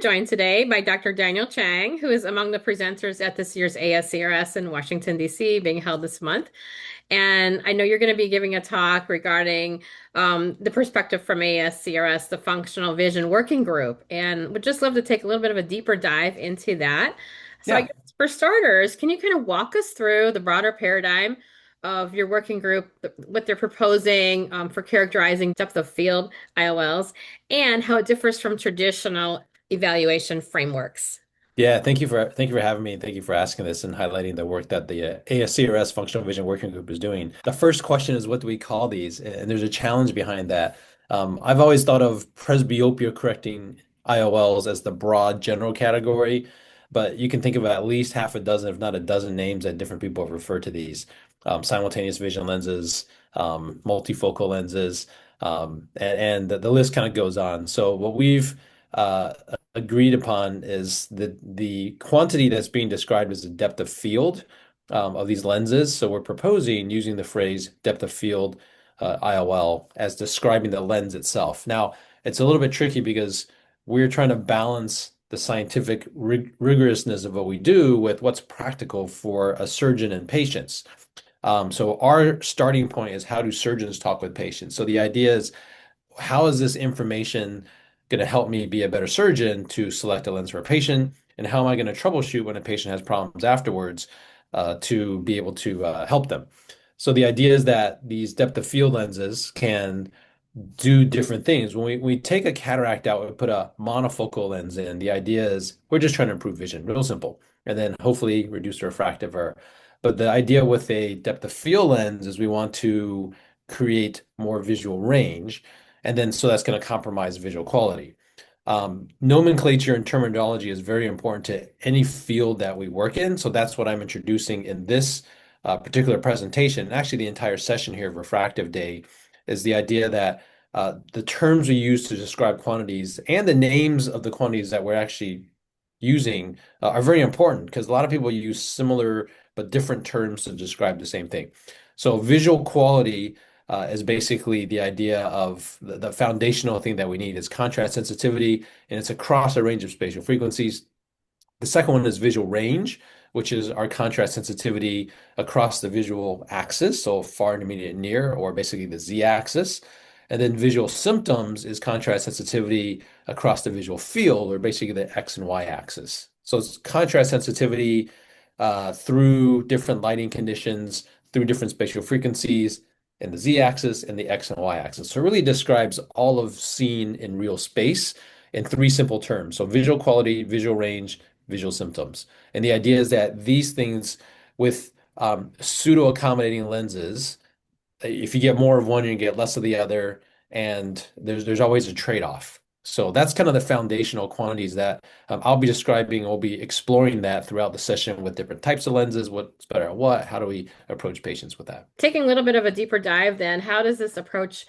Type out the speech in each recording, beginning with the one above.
joined today by Dr. Daniel Chang, who is among the presenters at this year's ASCRS in Washington, D.C., being held this month. And I know you're going to be giving a talk regarding the perspective from ASCRS, the Functional Vision Working Group, and would just love to take a little bit of a deeper dive into that. So I Yeah, guess for starters, can you kind of walk us through the broader paradigm of your working group, what they're proposing for characterizing depth of field, IOLs, and how it differs from traditional evaluation frameworks? yeah. Thank you for having me, and thank you for asking this and highlighting the work that the ASCRS Functional Vision Working Group is doing. The first question is, what do we call these? And there's a challenge behind that. I've always thought of presbyopia correcting IOLs as the broad general category, but you can think of at least half a dozen, if not a dozen, names that different people have referred to these. Simultaneous vision lenses, multifocal lenses, and the list kind of goes on. So what we've uh, agreed upon is the quantity that's being described as the depth of field of these lenses. So we're proposing using the phrase depth of field IOL as describing the lens itself. Now, it's a little bit tricky because we're trying to balance the scientific rigorousness of what we do with what's practical for a surgeon and patients. So our starting point is, how do surgeons talk with patients? So the idea is, how is this information going to help me be a better surgeon to select a lens for a patient? And how am I going to troubleshoot when a patient has problems afterwards to be able to help them? So the idea is that these depth of field lenses can do different things. When we take a cataract out, we put a monofocal lens in. The idea is we're just trying to improve vision, real simple, and then hopefully reduce the refractive error. But the idea with a depth of field lens is we want to create more visual range, and then so that's going to compromise visual quality. Nomenclature and terminology is very important to any field that we work in. So that's what I'm introducing in this particular presentation. Actually, the entire session here of Refractive Day is the idea that the terms we use to describe quantities and the names of the quantities that we're actually using are very important, because a lot of people use similar but different terms to describe the same thing. So visual quality is basically the idea of the foundational thing that we need is contrast sensitivity, and it's across a range of spatial frequencies. The second one is visual range, which is our contrast sensitivity across the visual axis, so far, intermediate, near, or basically the z-axis. And then visual symptoms is contrast sensitivity across the visual field, or basically the x and y axis. So it's contrast sensitivity through different lighting conditions, through different spatial frequencies, in the z-axis and the x and y-axis. So it really describes all of seeing in real space in three simple terms. So visual quality, visual range, visual symptoms. And the idea is that these things with pseudo-accommodating lenses, if you get more of one, you get less of the other, and there's always a trade-off. So that's kind of the foundational quantities that I'll be describing. We'll be exploring that throughout the session with different types of lenses, what's better at what, how do we approach patients with that. Taking a little bit of a deeper dive, then, how does this approach,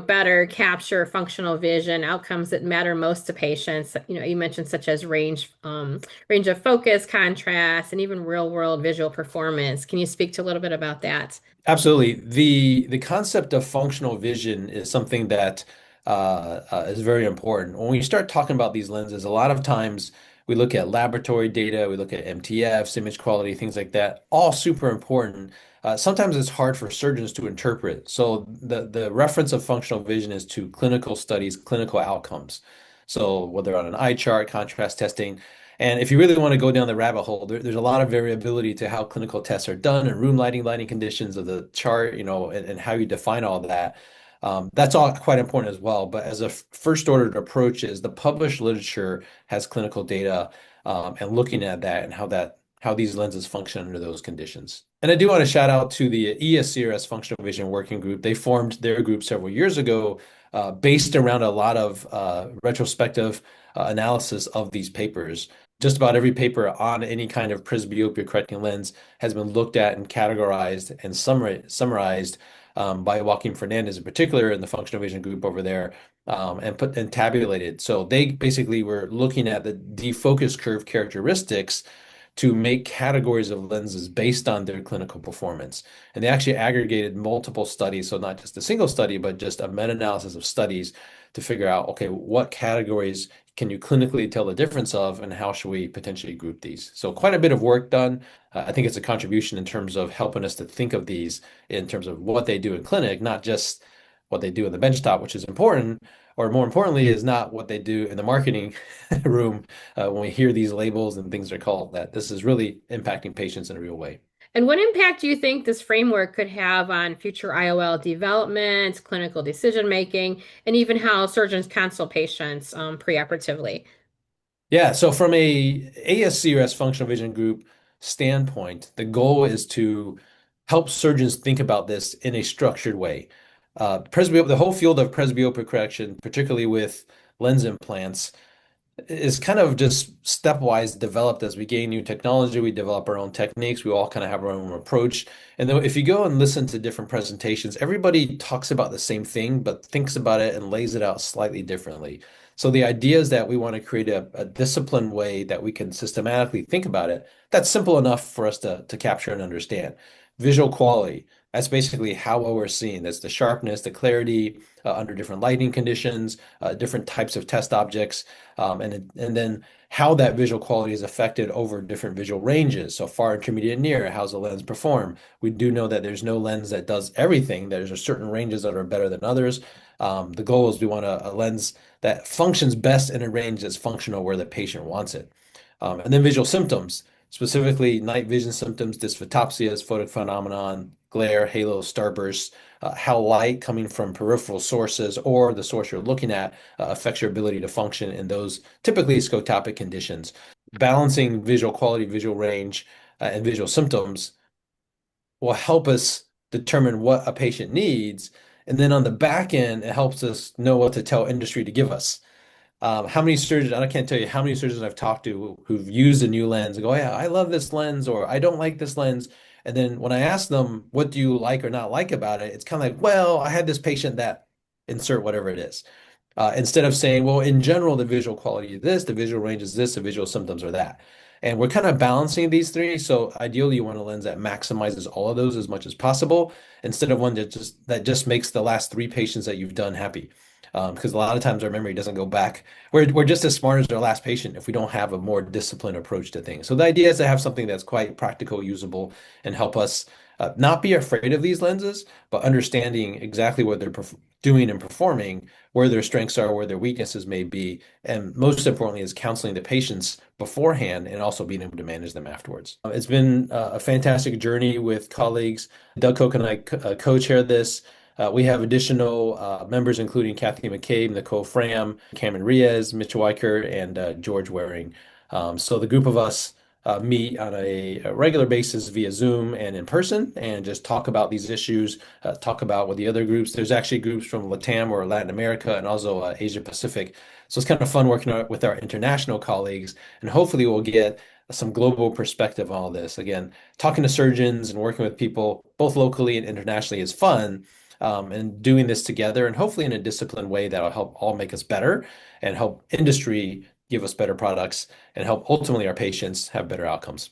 better capture functional vision outcomes that matter most to patients? You mentioned such as range of focus, contrast, and even real world visual performance. Can you speak to a little bit about that? Absolutely. The concept of functional vision is something that is very important. When we start talking about these lenses, a lot of times we look at laboratory data, we look at MTFs, image quality, things like that, all super important. Sometimes it's hard for surgeons to interpret. So the reference of functional vision is to clinical studies, clinical outcomes. So whether on an eye chart, contrast testing, and if you really want to go down the rabbit hole, there's a lot of variability to how clinical tests are done and room lighting, lighting conditions of the chart, and how you define all that. That's all quite important as well. But as a first ordered approach is the published literature has clinical data and looking at that and how these lenses function under those conditions. And I do want to shout out to the ESCRS Functional Vision Working Group. They formed their group several years ago based around a lot of retrospective analysis of these papers. Just about every paper on any kind of presbyopia correcting lens has been looked at and categorized and summarized by Joaquin Fernandez in particular in the functional vision group over there, and tabulated. So they basically were looking at the defocus curve characteristics to make categories of lenses based on their clinical performance. And they actually aggregated multiple studies, so not just a single study, but just a meta-analysis of studies to figure out, okay, what categories can you clinically tell the difference of, and how should we potentially group these? So quite a bit of work done. I think it's a contribution in terms of helping us to think of these in terms of what they do in clinic, not just what they do in the benchtop, which is important, or more importantly, is not what they do in the marketing room when we hear these labels and things are called, that this is really impacting patients in a real way. And what impact do you think this framework could have on future IOL development, clinical decision making, and even how surgeons counsel patients preoperatively? Yeah, so from a ASCRS functional vision group standpoint, the goal is to help surgeons think about this in a structured way. The whole field of presbyopic correction, particularly with lens implants, is kind of just stepwise developed as we gain new technology. We develop our own techniques. We all kind of have our own approach. And then if you go and listen to different presentations, everybody talks about the same thing, but thinks about it and lays it out slightly differently. So the idea is that we want to create a disciplined way that we can systematically think about it. That's simple enough for us to capture and understand. Visual quality. That's basically how well we're seeing. That's the sharpness, the clarity under different lighting conditions, different types of test objects, and then how that visual quality is affected over different visual ranges. So far, intermediate, near, how's the lens perform? We do know that there's no lens that does everything. There's a certain ranges that are better than others. The goal is we want a lens that functions best in a range that's functional where the patient wants it. And then visual symptoms, specifically night vision symptoms, dysphotopsias, photophenomenon, glare, halo, starbursts, how light coming from peripheral sources or the source you're looking at affects your ability to function in those typically scotopic conditions. Balancing visual quality, visual range, and visual symptoms will help us determine what a patient needs. And then on the back end, it helps us know what to tell industry to give us. How many surgeons, I can't tell you how many surgeons I've talked to who've used a new lens and go, yeah, I love this lens, or I don't like this lens. And then when I ask them, what do you like or not like about it? It's kind of like, well, I had this patient that insert whatever it is. Instead of saying, well, in general, the visual quality is this, the visual range is this, the visual symptoms are that. And we're kind of balancing these three. So ideally, you want a lens that maximizes all of those as much as possible, instead of one that just makes the last three patients that you've done happy. Because a lot of times our memory doesn't go back. We're just as smart as our last patient if we don't have a more disciplined approach to things. So the idea is to have something that's quite practical, usable, and help us not be afraid of these lenses, but understanding exactly what they're doing and performing, where their strengths are, where their weaknesses may be, and most importantly is counseling the patients beforehand and also being able to manage them afterwards. It's been a fantastic journey with colleagues. Doug Koch and I co-chair this. We have additional members, including Kathy McCabe, Nicole Fram, Cameron Riaz, Mitch Weicker, and George Waring. So the group of us meet on a regular basis via Zoom and in person and just talk about these issues, talk about with the other groups. There's actually groups from LATAM or Latin America and also Asia Pacific. So it's kind of fun working with our international colleagues, and hopefully we'll get some global perspective on all this. Again, talking to surgeons and working with people both locally and internationally is fun. And doing this together and hopefully in a disciplined way that'll help all make us better and help industry give us better products and help ultimately our patients have better outcomes.